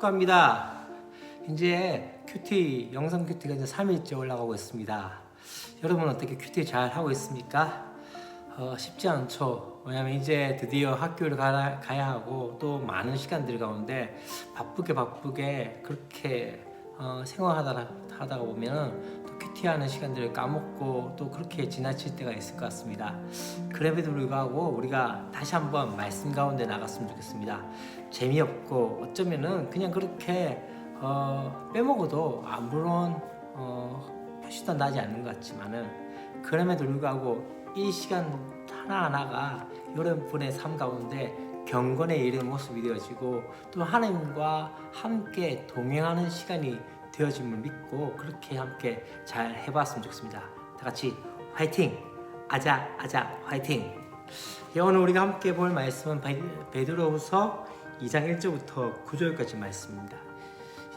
축하합니다. 이제 큐티, 영상 큐티가 이제 3일째 올라가고 있습니다. 여러분 어떻게 큐티 잘 하고 있습니까? 쉽지 않죠. 왜냐면 이제 드디어 학교를 가야 하고 또 많은 시간들 가운데 바쁘게 그렇게 생활하다가 보면은 또 큐티하는 시간들을 까먹고 또 그렇게 지나칠 때가 있을 것 같습니다. 그럼에도 불구하고 우리가 다시 한번 말씀 가운데 나갔으면 좋겠습니다. 재미없고 어쩌면은 그냥 그렇게 빼먹어도 아무런 표시도 나지 않는 것 같지만은 그럼에도 불구하고 이 시간 하나하나가 여러분의 삶 가운데 경건에 이르는 모습이 되어지고 또 하나님과 함께 동행하는 시간이 되어짐을 믿고 그렇게 함께 잘 해봤으면 좋겠습니다. 다 같이 화이팅! 아자 화이팅! 오늘 우리가 함께 볼 말씀은 베드로후서 2장 1절부터 9절까지 말씀입니다.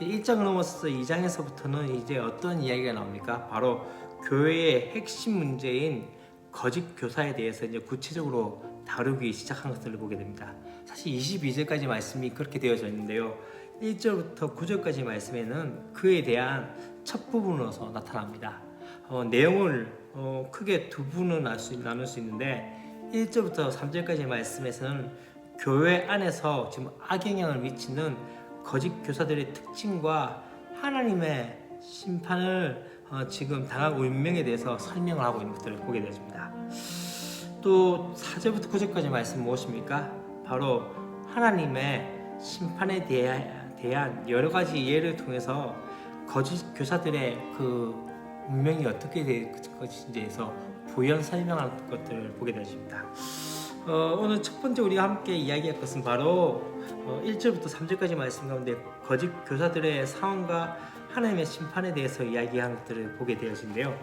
1장을 넘어서 2장에서부터는 이제 어떤 이야기가 나옵니까? 바로 교회의 핵심 문제인 거짓 교사에 대해서 이제 구체적으로 다루기 시작한 것을 보게 됩니다. 사실 22절까지 말씀이 그렇게 되어져 있는데요. 1절부터 9절까지 말씀에는 그에 대한 첫 부분으로서 나타납니다. 내용을 크게 두 부분으로 나눌 수 있는데 1절부터 3절까지 말씀에서는 교회 안에서 지금 악영향을 미치는 거짓 교사들의 특징과 하나님의 심판을 지금 당할 운명에 대해서 설명을 하고 있는 것들을 보게 되어집니다. 또 4절부터 9절까지 말씀 무엇입니까? 바로 하나님의 심판에 대한 여러 가지 예를 통해서 거짓 교사들의 그 운명이 어떻게 될 것인지에 대해서 부연 설명하는 것들을 보게 되어집니다. 오늘 첫 번째 우리가 함께 이야기할 것은 바로 1절부터 3절까지 말씀 가운데 거짓 교사들의 상황과 하나님의 심판에 대해서 이야기하는 것들을 보게 되어진데요.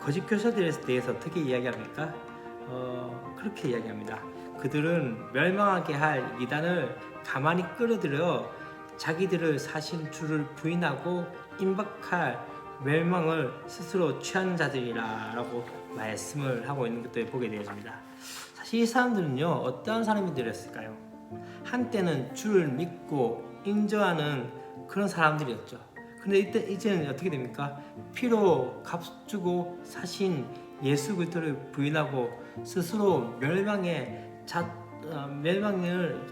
거짓 교사들에 대해서 어떻게 이야기합니까? 그렇게 이야기합니다. 그들은 멸망하게 할 이단을 가만히 끌어들여 자기들을 사신 주를 부인하고 임박할 멸망을 스스로 취한 자들이라고 말씀을 하고 있는 것들을 보게 되어집니다. 사실 이 사람들은요, 어떠한 사람들이었을까요? 한때는 주를 믿고 인정하는 그런 사람들이었죠. 근데 이제는 어떻게 됩니까? 피로 값주고 사신 예수 그리스도를 부인하고 스스로 멸망을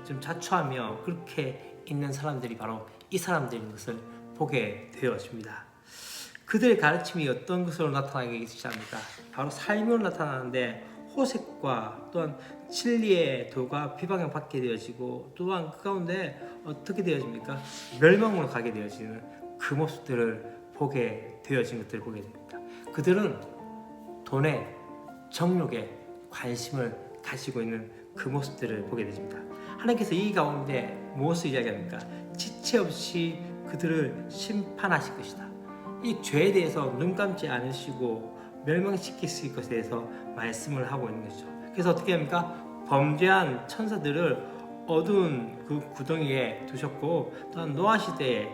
좀 자초하며 그렇게 있는 사람들이 바로 이 사람들인 것을 보게 되어집니다. 그들의 가르침이 어떤 것으로 나타나기 시작합니까? 바로 삶으로 나타나는데 호색과 또한 진리의 도가 비방을 받게 되어지고 또한 그 가운데 어떻게 되어집니까? 멸망으로 가게 되어지는 그 모습들을 보게 되어진 것들을 보게 됩니다. 그들은 돈에 정욕에 관심을 가지고 있는 그 모습들을 보게 됩니다. 하나님께서 이 가운데 무엇을 이야기합니까? 지체 없이 그들을 심판하실 것이다. 이 죄에 대해서 눈 감지 않으시고 멸망시키실 것에 대해서 말씀을 하고 있는 것이죠. 그래서 어떻게 합니까? 범죄한 천사들을 어두운 그 구덩이에 두셨고 또한 노아 시대에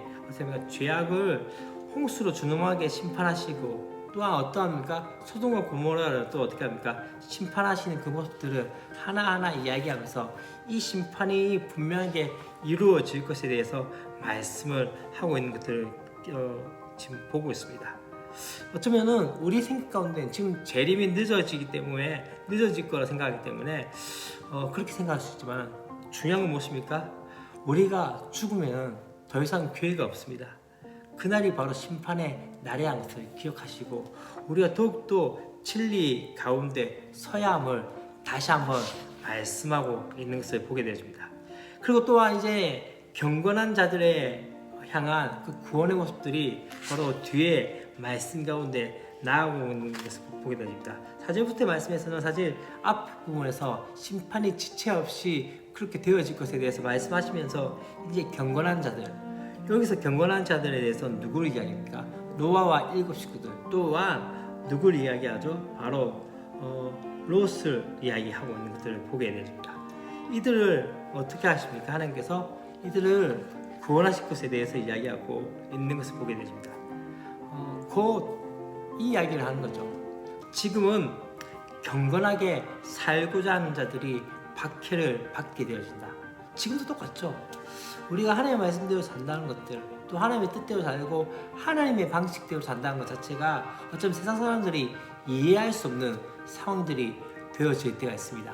죄악을 홍수로 준엄하게 심판하시고 또한 어떠합니까? 소돔과 고모라를 또 어떻게 합니까? 심판하시는 그 모습들을 하나하나 이야기하면서 이 심판이 분명하게 이루어질 것에 대해서 말씀을 하고 있는 것들을 지금 보고 있습니다. 어쩌면은 우리 생각 가운데 지금 재림이 늦어질 거라 생각하기 때문에 그렇게 생각할 수 있지만 중요한 건 무엇입니까? 우리가 죽으면 더 이상 기회가 없습니다. 그날이 바로 심판의 날이라는 것을 기억하시고 우리가 더욱더 진리 가운데 서야 함을 다시 한번 말씀하고 있는 것을 보게 되어집니다. 그리고 또한 이제 경건한 자들의 향한 그 구원의 모습들이 바로 뒤에 말씀 가운데 나아오고 있는 것을 보게 됩니다. 4절부터 말씀에서는 사실 앞 부분에서 심판이 지체 없이 그렇게 되어질 것에 대해서 말씀하시면서 이제 경건한 자들, 여기서 경건한 자들에 대해서 누구를 이야기합니까? 노아와 7 식구들, 또한 누구를 이야기하죠? 바로 롯을 이야기하고 있는 것들을 보게 됩니다. 이들을 어떻게 하십니까? 하나님께서 이들을 구원하실 것에 대해서 이야기하고 있는 것을 보게 됩니다. 곧 이 이야기를 하는 거죠. 지금은 경건하게 살고자 하는 자들이 박해를 받게 되어진다. 지금도 똑같죠. 우리가 하나님의 말씀대로 산다는 것들, 또 하나님의 뜻대로 살고 하나님의 방식대로 산다는 것 자체가 어쩌면 세상 사람들이 이해할 수 없는 상황들이 되어질 때가 있습니다.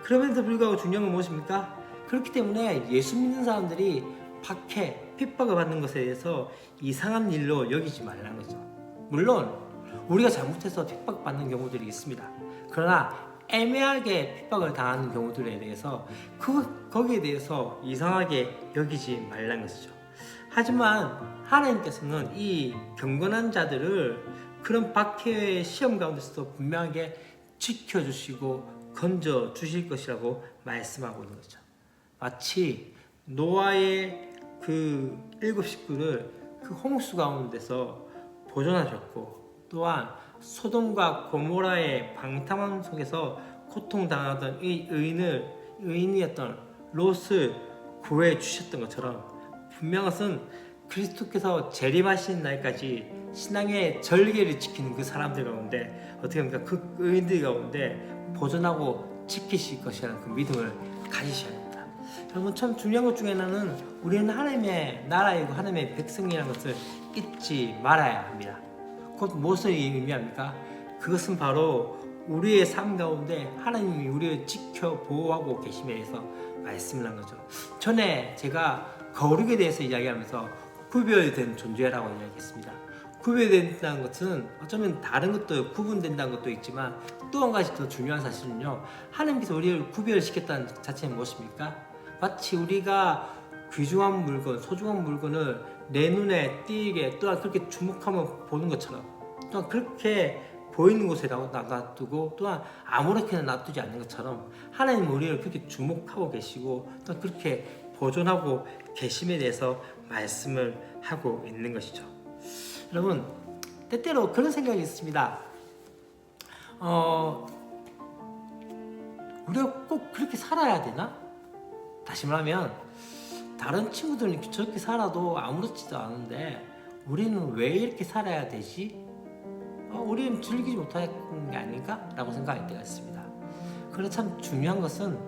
그럼에도 불구하고 중요한 건 무엇입니까? 그렇기 때문에 예수 믿는 사람들이 박해, 핍박을 받는 것에 대해서 이상한 일로 여기지 말라는 거죠. 물론 우리가 잘못해서 핍박받는 경우들이 있습니다. 그러나 애매하게 핍박을 당하는 경우들에 대해서 거기에 대해서 이상하게 여기지 말라는 것이죠. 하지만 하나님께서는 이 경건한 자들을 그런 박해의 시험 가운데서도 분명하게 지켜주시고 건져주실 것이라고 말씀하고 있는 거죠. 마치 노아의 그 7 식구를 그 홍수 가운데서 보존하셨고, 또한 소돔과 고모라의 방탕함 속에서 고통당하던 이 의인이었던 롯을 구해 주셨던 것처럼, 분명한 것은 그리스도께서 재림하시는 날까지 신앙의 절개를 지키는 그 사람들 가운데, 어떻게 합니까? 그 의인들 가운데 보존하고 지키실 것이라는 그 믿음을 가지셔야 합니다. 여러분, 참 중요한 것 중에 하나는 우리는 하나님의 나라이고 하나님의 백성이라는 것을 잊지 말아야 합니다. 곧 무엇을 의미합니까? 그것은 바로 우리의 삶 가운데 하나님이 우리를 지켜 보호하고 계심에 대해서 말씀을 한 거죠. 전에 제가 거룩에 대해서 이야기하면서 구별된 존재라고 이야기했습니다. 구별된다는 것은 어쩌면 다른 것도 구분된다는 것도 있지만, 또 한 가지 더 중요한 사실은요, 하나님께서 우리를 구별시켰다는 자체는 무엇입니까? 마치 우리가 귀중한 물건, 소중한 물건을 내 눈에 띄게, 또한 그렇게 주목하면 보는 것처럼, 또한 그렇게 보이는 곳에 놔두고, 또한 아무렇게나 놔두지 않는 것처럼 하나님은 우리를 그렇게 주목하고 계시고, 또 그렇게 보존하고 계심에 대해서 말씀을 하고 있는 것이죠. 여러분, 때때로 그런 생각이 있습니다. 우리가 꼭 그렇게 살아야 되나? 다시 말하면, 다른 친구들은 저렇게 살아도 아무렇지도 않은데 우리는 왜 이렇게 살아야 되지? 우리는 즐기지 못하는 게 아닌가? 라고 생각할 때가 있습니다. 그래서 참 중요한 것은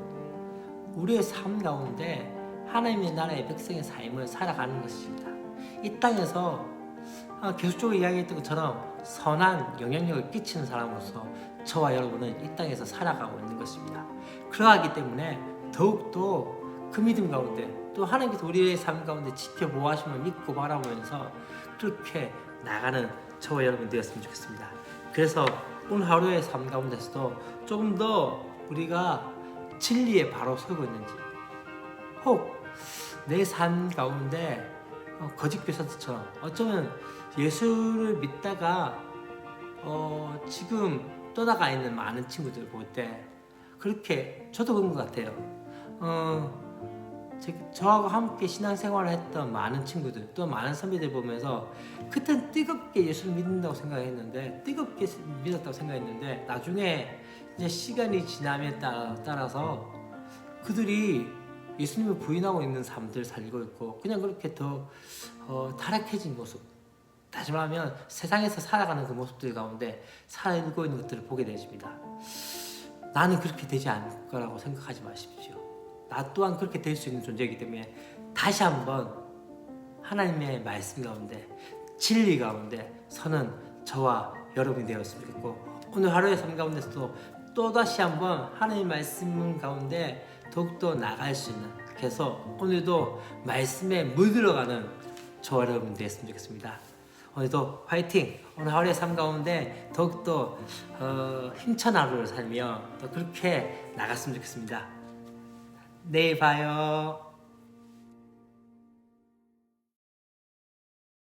우리의 삶 가운데 하나님의 나라의 백성의 삶을 살아가는 것입니다. 이 땅에서 계속적으로 이야기했던 것처럼 선한 영향력을 끼치는 사람으로서 저와 여러분은 이 땅에서 살아가고 있는 것입니다. 그러하기 때문에 더욱더 그 믿음 가운데, 또 하나님께서 우리의 삶 가운데 지켜보아심을 믿고 바라보면서 그렇게 나가는 저와 여러분 되었으면 좋겠습니다. 그래서 오늘 하루의 삶 가운데서도 조금 더 우리가 진리에 바로 서고 있는지, 혹 내 삶 가운데 거짓 교사들처럼 어쩌면 예수를 믿다가 지금 떠나가 있는 많은 친구들 볼 때, 그렇게 저도 그런 것 같아요. 저하고 함께 신앙생활을 했던 많은 친구들, 또 많은 선배들 보면서 그땐 뜨겁게 예수를 믿는다고 생각했는데, 뜨겁게 믿었다고 생각했는데, 나중에 이제 시간이 지남에 따라서 그들이 예수님을 부인하고 있는 삶들 살고 있고, 그냥 그렇게 더 타락해진 모습, 다시 말하면 세상에서 살아가는 그 모습들 가운데 살고 있는 것들을 보게 되십니다. 나는 그렇게 되지 않을 거라고 생각하지 마십시오. 나 또한 그렇게 될 수 있는 존재이기 때문에 다시 한번 하나님의 말씀 가운데, 진리 가운데 서는 저와 여러분이 되었으면 좋겠고, 오늘 하루의 삶 가운데서도 또다시 한번 하나님의 말씀 가운데 더욱더 나갈 수 있는, 그래서 오늘도 말씀에 물들어가는 저와 여러분 되었으면 좋겠습니다. 오늘도 화이팅! 오늘 하루의 삶 가운데 더욱더 힘찬 하루를 살며 또 그렇게 나갔으면 좋겠습니다. 내일 봐요.